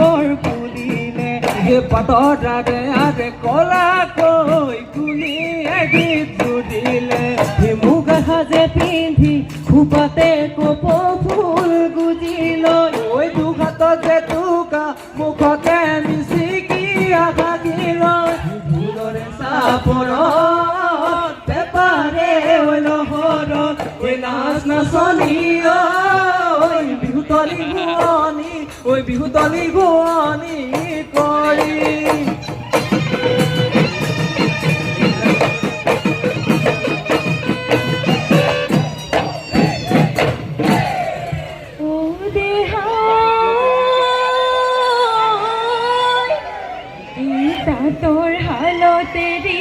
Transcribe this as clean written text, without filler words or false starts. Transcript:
বৰ পুলিলে পাতৰ আগে আগে কলাকৈ কুলি গীত জুৰিলে মুগা সাজে পিন্ধি খোপাতে কপ ফুল গুজি লৈ ঐ দুঘাটত জেতুকা মুখতে মিচিকি আশাকি লৈ ফুলৰে চাপৰত পেপাৰে নহৰত নাচ নাচনি ঐ বিহুতলী গোৱনী ঐ বিহুতলী গোৱনী কৰি তোৰ হালতেৰি